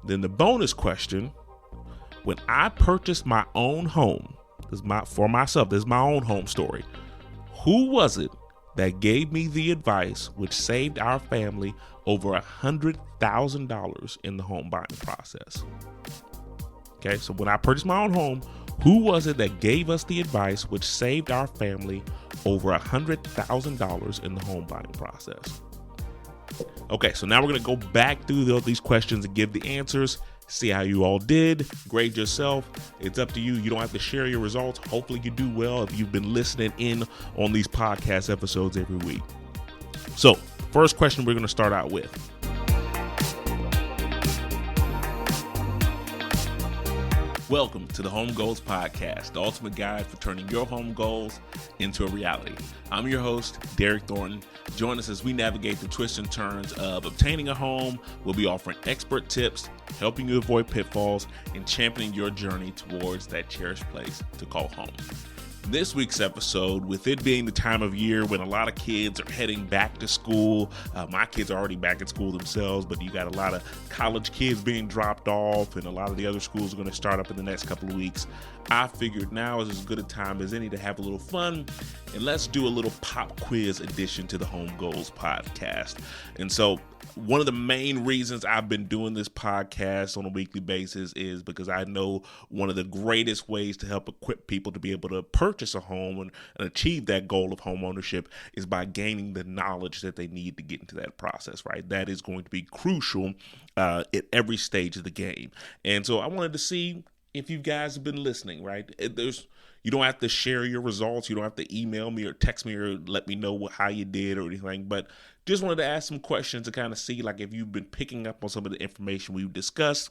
Then the bonus question, when I purchased my own home, for myself, this is my own home story. Who was it that gave me the advice which saved our family over $100,000 in the home buying process? Okay, so when I purchased my own home, who was it that gave us the advice which saved our family over $100,000 in the home buying process? Okay, so now we're going to go back through these questions and give the answers. See how you all did. Grade yourself. It's up to you. You don't have to share your results. Hopefully you do well if you've been listening in on these podcast episodes every week. So, first question we're going to start out with. Welcome to the Home Goals Podcast, the ultimate guide for turning your home goals into a reality. I'm your host, Derek Thornton. Join us as we navigate the twists and turns of obtaining a home. We'll be offering expert tips, helping you avoid pitfalls, and championing your journey towards that cherished place to call home. This week's episode, with it being the time of year when a lot of kids are heading back to school, my kids are already back at school themselves, but you got a lot of college kids being dropped off and a lot of the other schools are going to start up in the next couple of weeks. I figured now is as good a time as any to have a little fun, and let's do a little pop quiz addition to the Home Goals Podcast. And so one of the main reasons I've been doing this podcast on a weekly basis is because I know one of the greatest ways to help equip people to be able to purchase a home and achieve that goal of home ownership is by gaining the knowledge that they need to get into that process, right? That is going to be crucial at every stage of the game. And so I wanted to see if you guys have been listening, right? You don't have to share your results. You don't have to email me or text me or let me know how you did or anything. But just wanted to ask some questions to kind of see like if you've been picking up on some of the information we've discussed.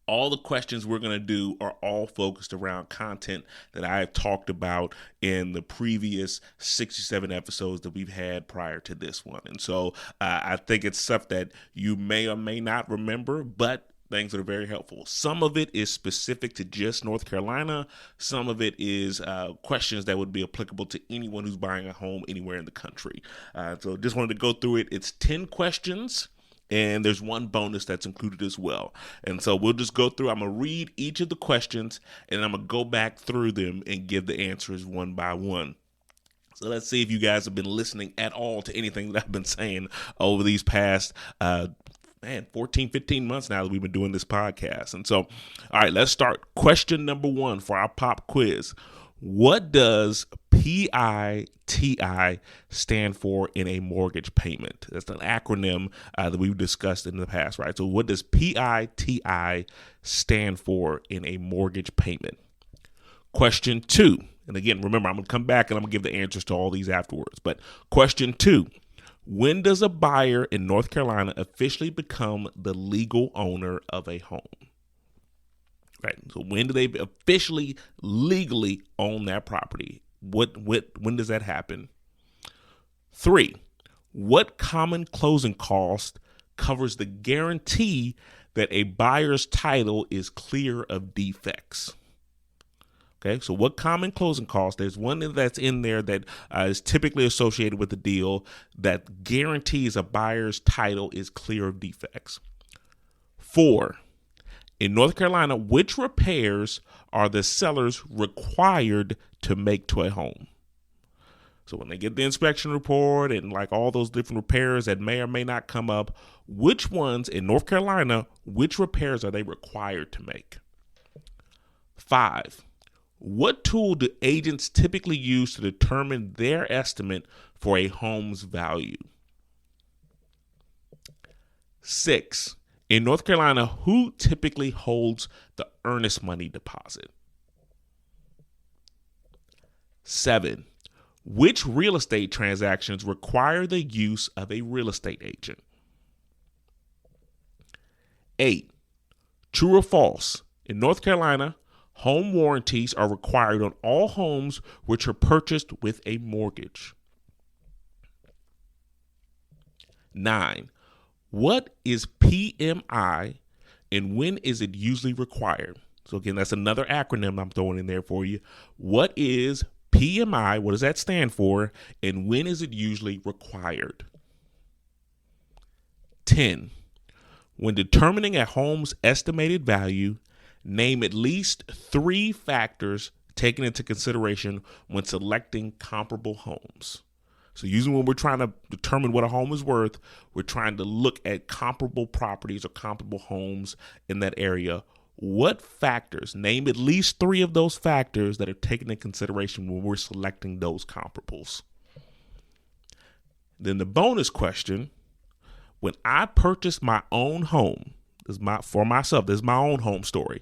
All the questions we're going to do are all focused around content that I have talked about in the previous 67 episodes that we've had prior to this one. And so I think it's stuff that you may or may not remember, but things that are very helpful. Some of it is specific to just North Carolina. Some of it is questions that would be applicable to anyone who's buying a home anywhere in the country. So just wanted to go through it. It's 10 questions, and there's one bonus that's included as well. And so we'll just go through. I'm going to read each of the questions, and I'm going to go back through them and give the answers one by one. So let's see if you guys have been listening at all to anything that I've been saying over these past 14, 15 months now that we've been doing this podcast. And so, all right, let's start. Question number one for our pop quiz. What does PITI stand for in a mortgage payment? That's an acronym that we've discussed in the past, right? So what does PITI stand for in a mortgage payment? Question two. And again, remember, I'm going to come back and I'm going to give the answers to all these afterwards. But question two. When does a buyer in North Carolina officially become the legal owner of a home? Right. So when do they officially legally own that property? When does that happen? 3, what common closing cost covers the guarantee that a buyer's title is clear of defects? Okay, so what common closing cost? There's one that's in there that is typically associated with the deal that guarantees a buyer's title is clear of defects. 4, in North Carolina, which repairs are the sellers required to make to a home? So when they get the inspection report and like all those different repairs that may or may not come up, which ones in North Carolina, which repairs are they required to make? 5, what tool do agents typically use to determine their estimate for a home's value? 6, in North Carolina, who typically holds the earnest money deposit? 7, which real estate transactions require the use of a real estate agent? 8, true or false, in North Carolina, home warranties are required on all homes which are purchased with a mortgage. 9, what is PMI and when is it usually required? So again, that's another acronym I'm throwing in there for you. What is PMI? What does that stand for? And when is it usually required? 10, When determining a home's estimated value, name at least 3 factors taken into consideration when selecting comparable homes. So usually when we're trying to determine what a home is worth, we're trying to look at comparable properties or comparable homes in that area. What factors, name at least 3 of those factors that are taken into consideration when we're selecting those comparables. Then the bonus question, when I purchased my own home, this is my own home story,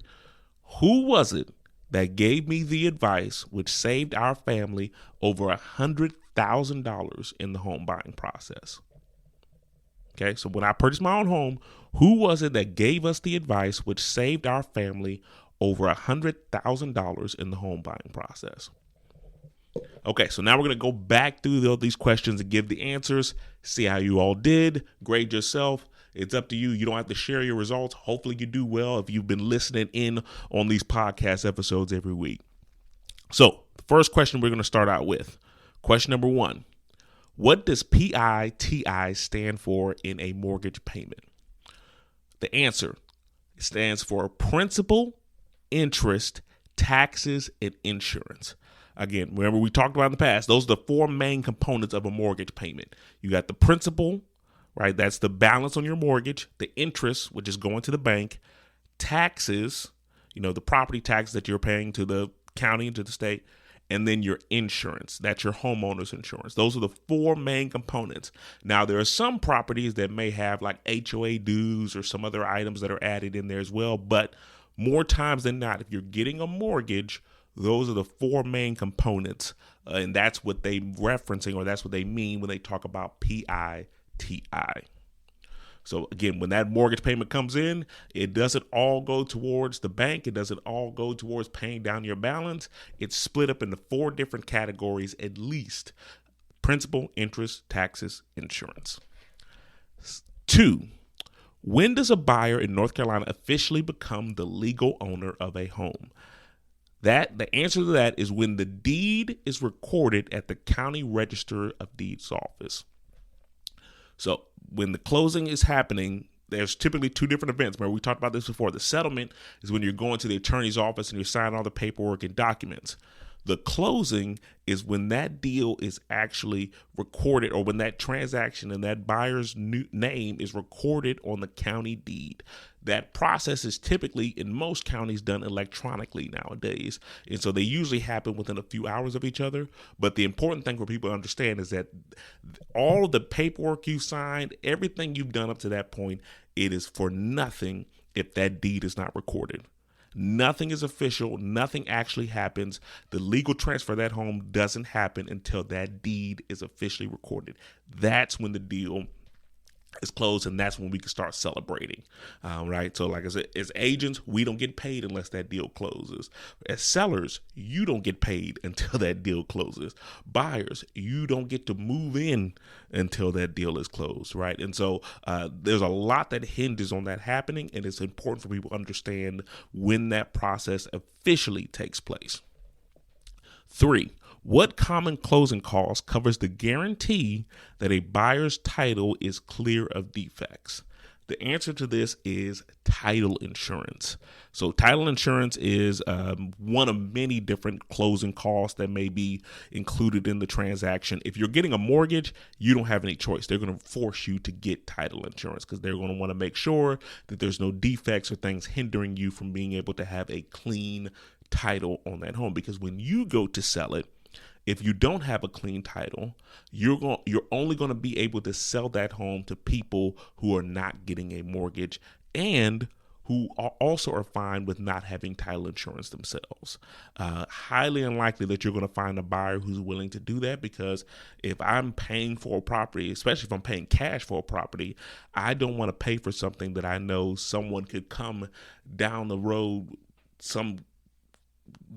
who was it that gave me the advice which saved our family over $100,000 in the home buying process? Okay, so when I purchased my own home, who was it that gave us the advice which saved our family over $100,000 in the home buying process? Okay, so now we're going to go back through these questions and give the answers, see how you all did, grade yourself. It's up to you. You don't have to share your results. Hopefully you do well if you've been listening in on these podcast episodes every week. So the first question we're going to start out with, question number 1. What does PITI stand for in a mortgage payment? The answer stands for principal, interest, taxes, and insurance. Again, remember we talked about in the past, those are the 4 main components of a mortgage payment. You got the principal, right? That's the balance on your mortgage, the interest, which is going to the bank, taxes, the property tax that you're paying to the county and to the state, and then your insurance. That's your homeowner's insurance. Those are the 4 main components. Now, there are some properties that may have like HOA dues or some other items that are added in there as well. But more times than not, if you're getting a mortgage, those are the 4 main components. And that's what they're referencing, or that's what they mean when they talk about PITI. So again, when that mortgage payment comes in, it doesn't all go towards the bank. It doesn't all go towards paying down your balance. It's split up into 4 different categories, at least: principal, interest, taxes, insurance. 2, when does a buyer in North Carolina officially become the legal owner of a home? The answer to that is when the deed is recorded at the county register of deeds office. So when the closing is happening, there's typically 2 different events. Remember, we talked about this before. The settlement is when you're going to the attorney's office and you're signing all the paperwork and documents. The closing is when that deal is actually recorded, or when that transaction and that buyer's name is recorded on the county deed. That process is typically, in most counties, done electronically nowadays. And so they usually happen within a few hours of each other. But the important thing for people to understand is that all of the paperwork you signed, everything you've done up to that point, it is for nothing if that deed is not recorded. Nothing is official. Nothing actually happens. The legal transfer of that home doesn't happen until that deed is officially recorded. That's when the deal is closed, and that's when we can start celebrating, right? So like I said, as agents, we don't get paid unless that deal closes. As sellers, you don't get paid until that deal closes. Buyers, you don't get to move in until that deal is closed, right? And so there's a lot that hinges on that happening, and it's important for people to understand when that process officially takes place. 3, what common closing cost covers the guarantee that a buyer's title is clear of defects? The answer to this is title insurance. So title insurance is one of many different closing costs that may be included in the transaction. If you're getting a mortgage, you don't have any choice. They're going to force you to get title insurance because they're going to want to make sure that there's no defects or things hindering you from being able to have a clean title on that home. Because when you go to sell it, if you don't have a clean title, you're only going to be able to sell that home to people who are not getting a mortgage and who also are fine with not having title insurance themselves. Highly unlikely that you're going to find a buyer who's willing to do that, because if I'm paying for a property, especially if I'm paying cash for a property, I don't want to pay for something that I know someone could come down the road some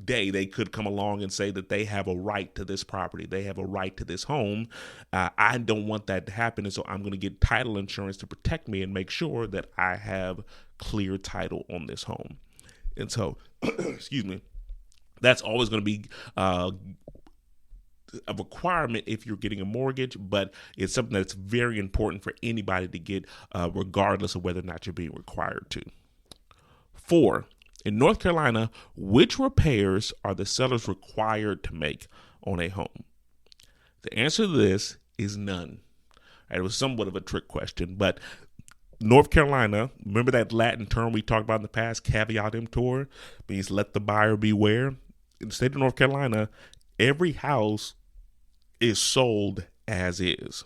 day. They could come along and say that they have a right to this property. They have a right to this home. I don't want that to happen. And so I'm going to get title insurance to protect me and make sure that I have clear title on this home. And so, excuse me, that's always going to be a requirement if you're getting a mortgage, but it's something that's very important for anybody to get, regardless of whether or not you're being required to. 4, in North Carolina, which repairs are the sellers required to make on a home? The answer to this is none. It was somewhat of a trick question, but North Carolina, remember that Latin term we talked about in the past, caveat emptor, means let the buyer beware. In the state of North Carolina, every house is sold as is.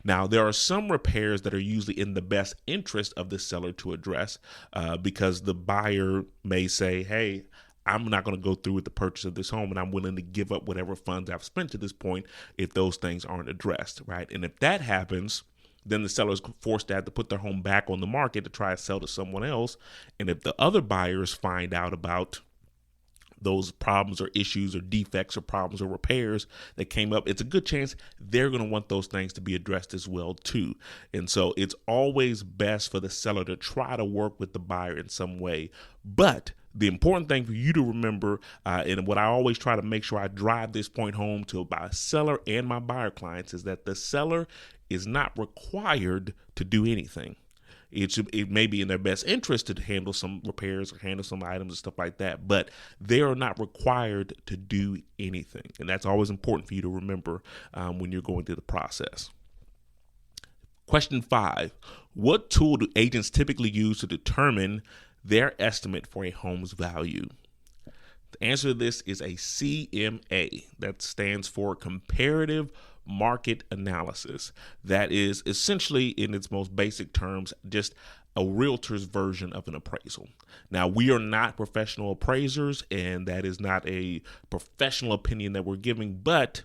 Now, there are some repairs that are usually in the best interest of the seller to address, because the buyer may say, hey, I'm not going to go through with the purchase of this home, and I'm willing to give up whatever funds I've spent to this point if those things aren't addressed, right? And if that happens, then the seller is forced to have to put their home back on the market to try to sell to someone else. And if the other buyers find out about those problems or issues or defects or problems or repairs that came up, it's a good chance they're going to want those things to be addressed as well too. And so it's always best for the seller to try to work with the buyer in some way. But the important thing for you to remember, and what I always try to make sure I drive this point home to my seller and my buyer clients, is that the seller is not required to do anything. It may be in their best interest to handle some repairs or handle some items and stuff like that, but they are not required to do anything. And that's always important for you to remember when you're going through the process. Question 5, what tool do agents typically use to determine their estimate for a home's value? The answer to this is a CMA. That stands for comparative market analysis. That is essentially, in its most basic terms, just a realtor's version of an appraisal. Now, we are not professional appraisers, and that is not a professional opinion that we're giving, but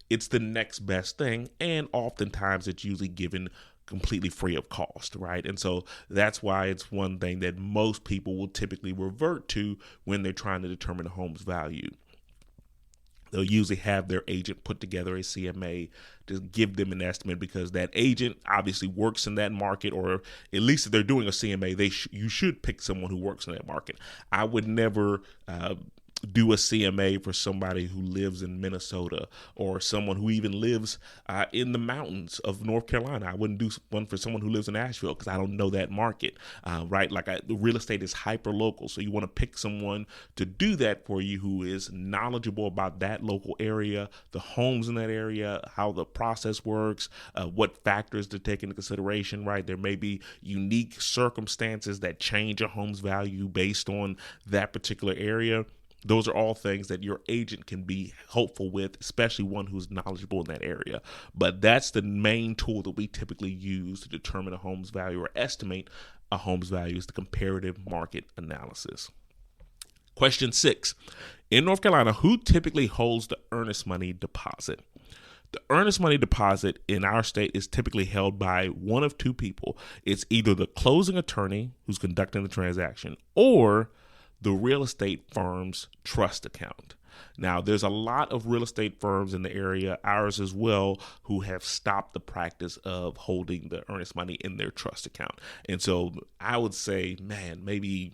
it's the next best thing, and oftentimes it's usually given completely free of cost, right? And so that's why it's one thing that most people will typically revert to when they're trying to determine a home's value. They'll usually have their agent put together a CMA to give them an estimate, because that agent obviously works in that market, or at least if they're doing a CMA, you should pick someone who works in that market. I would never do a CMA for somebody who lives in Minnesota or someone who even lives in the mountains of North Carolina. I wouldn't do one for someone who lives in Asheville, because I don't know that market, right? The real estate is hyper local. So you want to pick someone to do that for you who is knowledgeable about that local area, the homes in that area, how the process works, what factors to take into consideration, right? There may be unique circumstances that change a home's value based on that particular area. Those are all things that your agent can be helpful with, especially one who's knowledgeable in that area. But that's the main tool that we typically use to determine a home's value or estimate a home's value, is the comparative market analysis. Question 6. In North Carolina, who typically holds the earnest money deposit? The earnest money deposit in our state is typically held by one of two people. It's either the closing attorney who's conducting the transaction, or the real estate firm's trust account. Now, there's a lot of real estate firms in the area, ours as well, who have stopped the practice of holding the earnest money in their trust account. And so I would say, maybe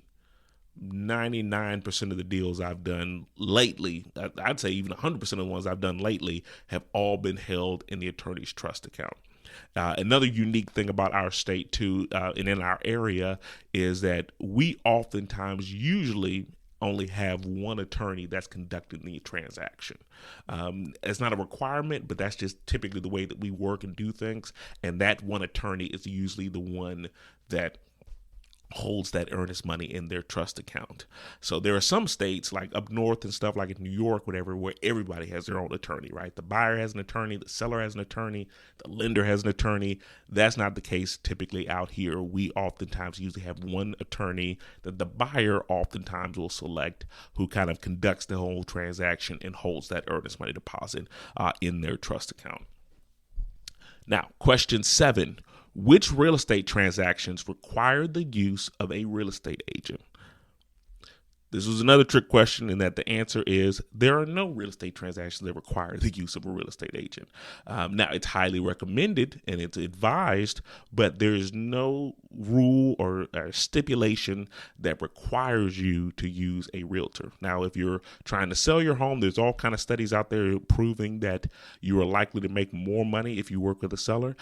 99% of the deals I've done lately, I'd say even 100% of the ones I've done lately, have all been held in the attorney's trust account. Another unique thing about our state too, and in our area, is that we oftentimes usually only have one attorney that's conducting the transaction. It's not a requirement, but that's just typically the way that we work and do things. And that one attorney is usually the one that holds that earnest money in their trust account. So there are some states like up north and stuff like in New York, whatever, where everybody has their own attorney, right? The buyer has an attorney, the seller has an attorney, the lender has an attorney. That's not the case typically out here. We oftentimes usually have one attorney that the buyer oftentimes will select, who kind of conducts the whole transaction and holds that earnest money deposit in their trust account. Now, question 7. Which real estate transactions require the use of a real estate agent? This was another trick question, in that the answer is there are no real estate transactions that require the use of a real estate agent. Now, it's highly recommended and it's advised, but there is no rule or stipulation that requires you to use a realtor. Now, if you're trying to sell your home, there's all kind of studies out there proving that you are likely to make more money if you work with a seller.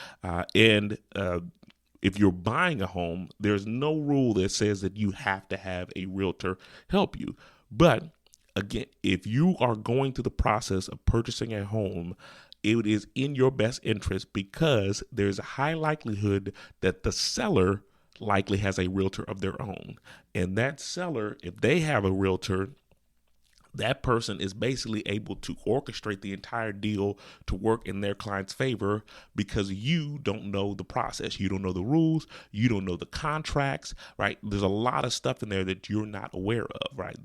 If you're buying a home, there's no rule that says that you have to have a realtor help you. But again, if you are going through the process of purchasing a home, it is in your best interest because there's a high likelihood that the seller likely has a realtor of their own. And that seller, if they have a realtor, that person is basically able to orchestrate the entire deal to work in their client's favor because you don't know the process. You don't know the rules. You don't know the contracts, right? There's a lot of stuff in there that you're not aware of, right?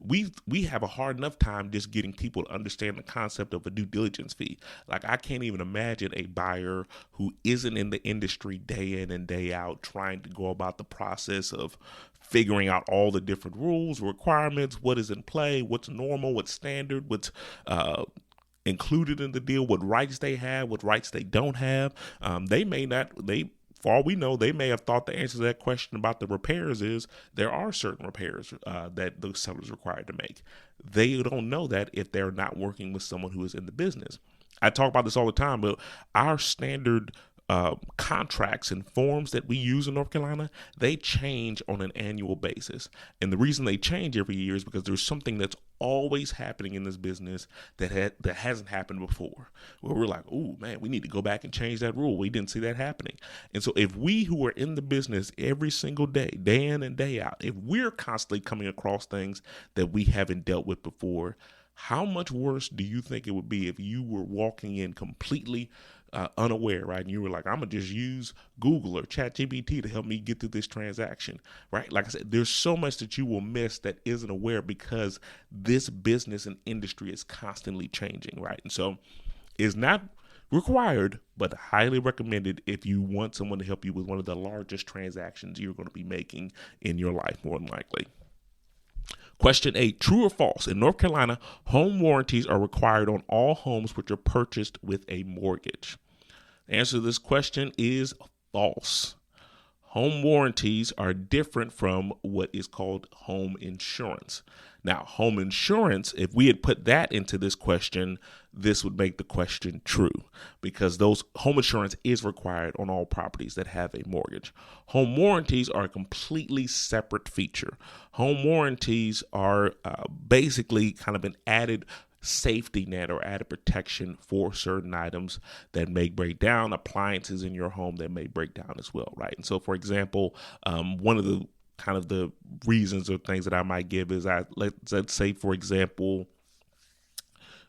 We have a hard enough time just getting people to understand the concept of a due diligence fee. Like, I can't even imagine a buyer who isn't in the industry day in and day out trying to go about the process of figuring out all the different rules, requirements, what is in play, what's normal, what's standard, what's included in the deal, what rights they have, what rights they don't have. For all we know, they may have thought the answer to that question about the repairs is there are certain repairs that the seller is required to make. They don't know that if they're not working with someone who is in the business. I talk about this all the time, but our standard contracts and forms that we use in North Carolina, they change on an annual basis. And the reason they change every year is because there's something that's always happening in this business that hasn't happened before. Where we're like, oh man, we need to go back and change that rule. We didn't see that happening. And so if we who are in the business every single day, day in and day out, if we're constantly coming across things that we haven't dealt with before, how much worse do you think it would be if you were walking in completely unaware, right? And you were like, I'm going to just use Google or ChatGPT to help me get through this transaction, right? Like I said, there's so much that you will miss that isn't aware because this business and industry is constantly changing, right? And so it's not required, but highly recommended if you want someone to help you with one of the largest transactions you're going to be making in your life, more than likely. Question 8, true or false? In North Carolina, home warranties are required on all homes which are purchased with a mortgage. The answer to this question is false. Home warranties are different from what is called home insurance. Now, home insurance, if we had put that into this question, this would make the question true because home insurance is required on all properties that have a mortgage. Home warranties are a completely separate feature. Home warranties are basically kind of an added safety net or added protection for certain items that may break down, appliances in your home that may break down as well, right? And so, for example, one of the kind of the reasons or things that I might give is let's say, for example,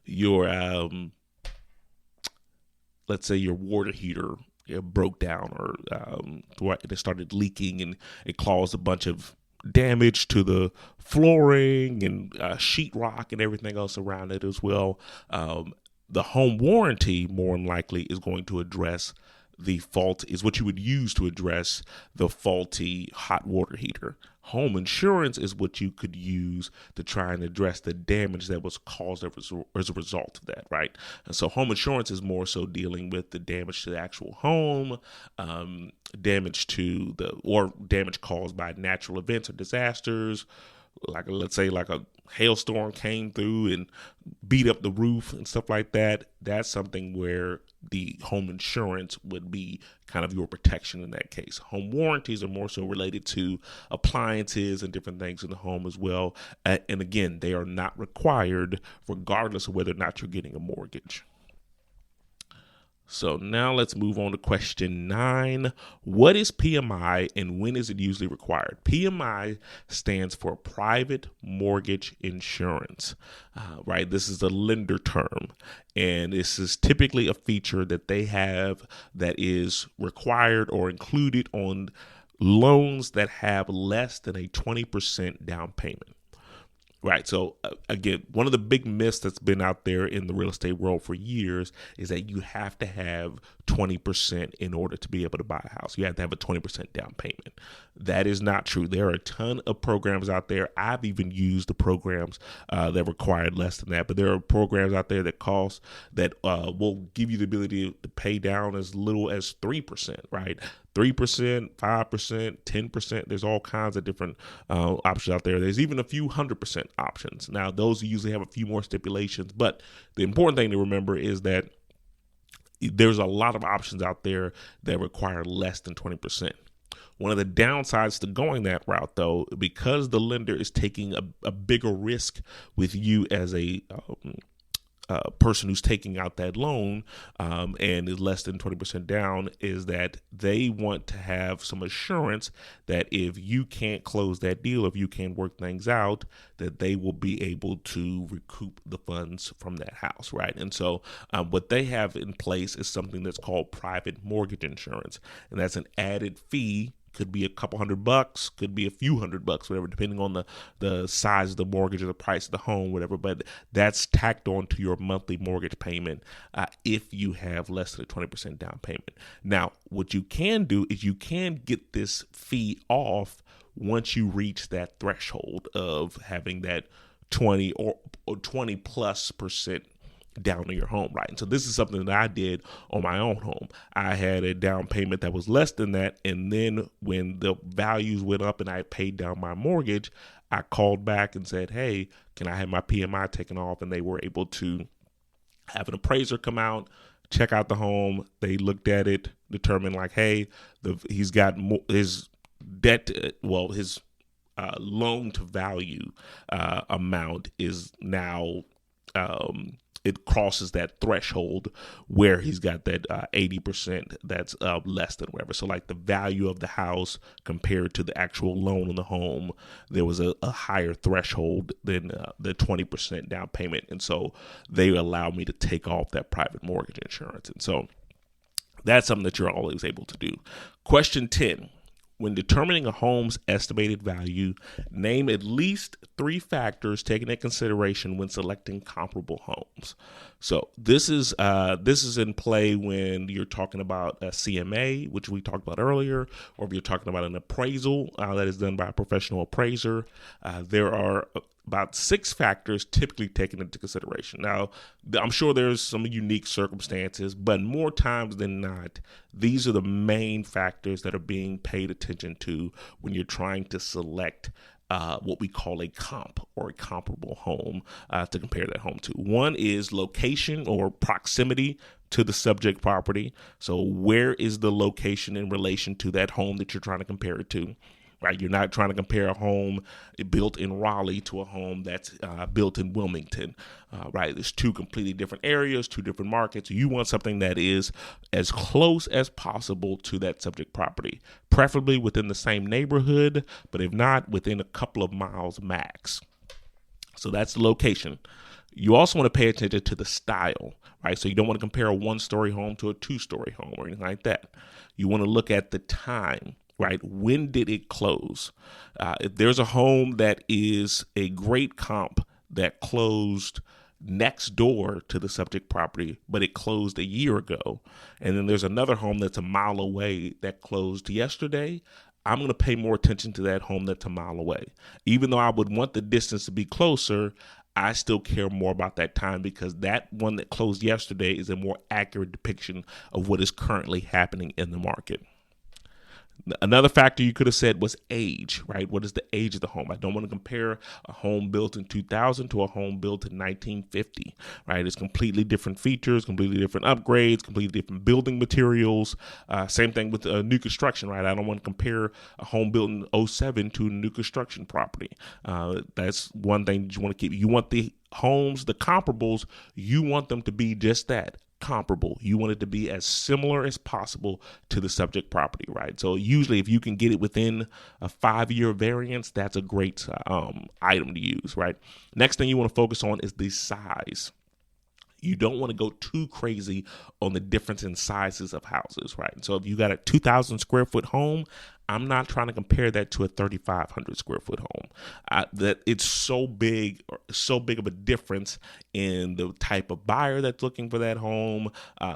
your let's say your water heater broke down or it started leaking and it caused a bunch of damage to the flooring and sheetrock and everything else around it as well. The home warranty more than likely is going to address the fault, is what you would use to address the faulty hot water heater. Home insurance is what you could use to try and address the damage that was caused as a result of that, right? And so home insurance is more so dealing with the damage to the actual home, damage caused by natural events or disasters, like let's say like a hailstorm came through and beat up the roof and stuff like that. That's something where the home insurance would be kind of your protection in that case. Home warranties are more so related to appliances and different things in the home as well. And again, they are not required regardless of whether or not you're getting a mortgage. So now let's move on to question 9. What is PMI and when is it usually required? PMI stands for private mortgage insurance, right? This is a lender term, and this is typically a feature that they have that is required or included on loans that have less than a 20% down payment. Right. So again, one of the big myths that's been out there in the real estate world for years is that you have to have 20% in order to be able to buy a house. You have to have a 20% down payment. That is not true. There are a ton of programs out there. I've even used the programs that required less than that, but there are programs out there that will give you the ability to pay down as little as 3%, right? 3%, 5%, 10%. There's all kinds of different options out there. There's even a few 100% options. Now, those usually have a few more stipulations, but the important thing to remember is that there's a lot of options out there that require less than 20%. One of the downsides to going that route, though, because the lender is taking a bigger risk with you as a person who's taking out that loan and is less than 20% down, is that they want to have some assurance that if you can't close that deal, if you can't work things out, that they will be able to recoup the funds from that house, right? And so what they have in place is something that's called private mortgage insurance, and that's an added fee. Could be a couple $100, could be a few $100, whatever, depending on the size of the mortgage or the price of the home, whatever. But that's tacked on to your monthly mortgage payment if you have less than a 20% down payment. Now, what you can do is you can get this fee off once you reach that threshold of having that 20 or 20 plus percent down on your home, right? And so this is something that I did on my own home. I had a down payment that was less than that, and then when the values went up and I paid down my mortgage, I called back and said, hey, can I have my PMI taken off? And they were able to have an appraiser come out, check out the home. They looked at it, determined like, hey, he's got his debt, his loan to value amount is now it crosses that threshold where he's got that 80% that's less than whatever. So like the value of the house compared to the actual loan on the home, there was a higher threshold than the 20% down payment. And so they allowed me to take off that private mortgage insurance. And so that's something that you're always able to do. Question 10. When determining a home's estimated value, name at least 3 factors taken into consideration when selecting comparable homes. So this is in play when you're talking about a CMA, which we talked about earlier, or if you're talking about an appraisal that is done by a professional appraiser. There are about 6 factors typically taken into consideration. Now, I'm sure there's some unique circumstances, but more times than not, these are the main factors that are being paid attention to when you're trying to select what we call a comp or a comparable home to compare that home to. One is location or proximity to the subject property. So where is the location in relation to that home that you're trying to compare it to? Right, you're not trying to compare a home built in Raleigh to a home that's built in Wilmington, right? There's 2 completely different areas, 2 different markets. You want something that is as close as possible to that subject property, preferably within the same neighborhood, but if not, within a couple of miles max. So that's the location. You also want to pay attention to the style, right? So you don't want to compare a 1-story home to a 2-story home or anything like that. You want to look at the time. Right? When did it close? If there's a home that is a great comp that closed next door to the subject property, but it closed a year ago, and then there's another home that's a mile away that closed yesterday, I'm going to pay more attention to that home that's a mile away. Even though I would want the distance to be closer, I still care more about that time because that one that closed yesterday is a more accurate depiction of what is currently happening in the market. Another factor you could have said was age, right? What is the age of the home? I don't want to compare a home built in 2000 to a home built in 1950, right? It's completely different features, completely different upgrades, completely different building materials. Same thing with new construction, right? I don't want to compare a home built in 2007 to a new construction property. That's one thing you want to keep. You want the homes, the comparables, you want them to be just that. Comparable. You want it to be as similar as possible to the subject property, right? So usually if you can get it within a 5-year variance, that's a great item to use, right? Next thing you want to focus on is the size. You don't want to go too crazy on the difference in sizes of houses, right? So if you got a 2,000 square foot home, I'm not trying to compare that to a 3,500 square foot home. That it's so big of a difference in the type of buyer that's looking for that home,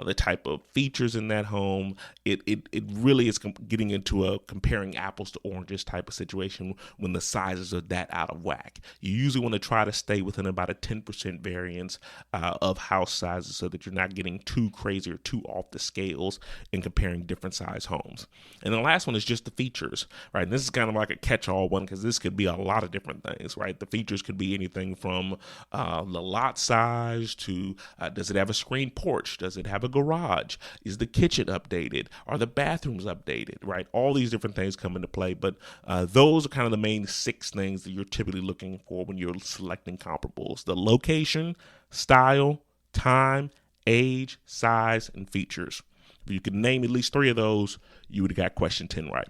the type of features in that home. It really is getting into a comparing apples to oranges type of situation when the sizes are that out of whack. You usually want to try to stay within about a 10% variance of house sizes so that you're not getting too crazy or too off the scales in comparing different size homes. And the last one is just the features, right? And this is kind of like a catch-all one because this could be a lot of different things, right? The features could be anything from the lot size to does it have a screened porch? Does it have a garage? Is the kitchen updated? Are the bathrooms updated, right? All these different things come into play, but those are kind of the main 6 things that you're typically looking for when you're selecting comparables: the location, style, time, age, size, and features. If you could name at least 3 of those, you would have got question 10 right.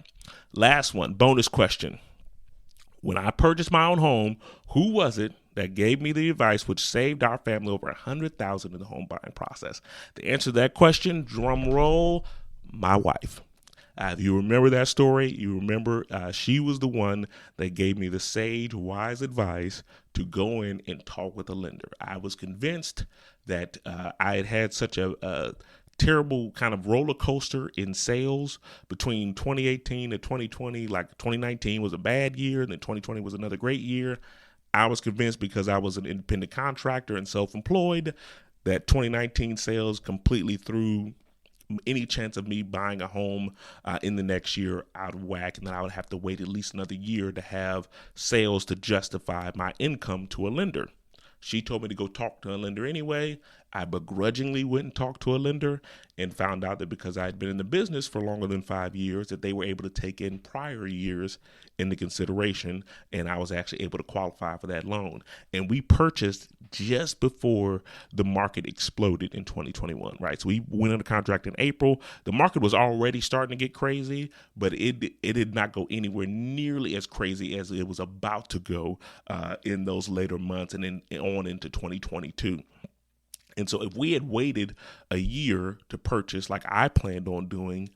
Last one, bonus question. When I purchased my own home, who was it that gave me the advice which saved our family over $100,000 in the home buying process? The answer to that question, drum roll, my wife. If you remember that story, you remember she was the one that gave me the sage, wise advice to go in and talk with a lender. I was convinced that I had had such a terrible kind of roller coaster in sales between 2018 and 2020. Like 2019 was a bad year, and then 2020 was another great year. I was convinced because I was an independent contractor and self-employed that 2019 sales completely threw any chance of me buying a home in the next year out of whack, and then I would have to wait at least another year to have sales to justify my income to a lender. She told me to go talk to a lender anyway. I begrudgingly went and talked to a lender and found out that because I had been in the business for longer than 5 years, that they were able to take in prior years into consideration, and I was actually able to qualify for that loan. And we purchased just before the market exploded in 2021, right? So we went under contract in April. The market was already starting to get crazy, but it did not go anywhere nearly as crazy as it was about to go in those later months and then on into 2022. And so if we had waited a year to purchase like I planned on doing,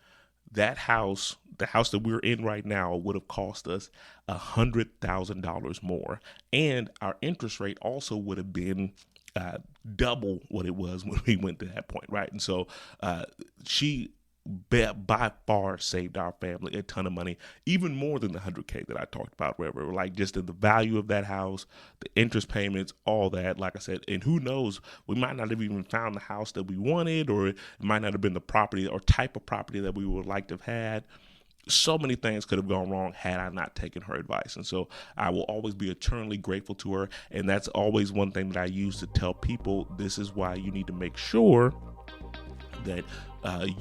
that house, the house that we're in right now, would have cost us $100,000 more. And our interest rate also would have been double what it was when we went to that point, right? And so she by far saved our family a ton of money, even more than the $100K that I talked about, wherever, like just in the value of that house, the interest payments, all that, like I said. And who knows, we might not have even found the house that we wanted, or it might not have been the property or type of property that we would like to have had. So many things could have gone wrong had I not taken her advice. And so I will always be eternally grateful to her. And that's always one thing that I use to tell people, this is why you need to make sure that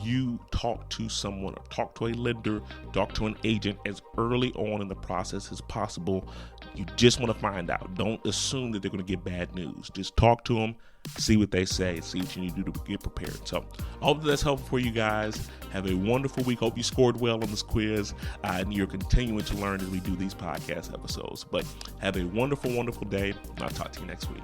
you talk to someone, or talk to a lender, talk to an agent as early on in the process as possible. You just want to find out. Don't assume that they're going to get bad news. Just talk to them, see what they say, see what you need to do to get prepared. So I hope that's helpful for you guys. Have a wonderful week. Hope you scored well on this quiz, and you're continuing to learn as we do these podcast episodes. But have a wonderful, wonderful day, and I'll talk to you next week.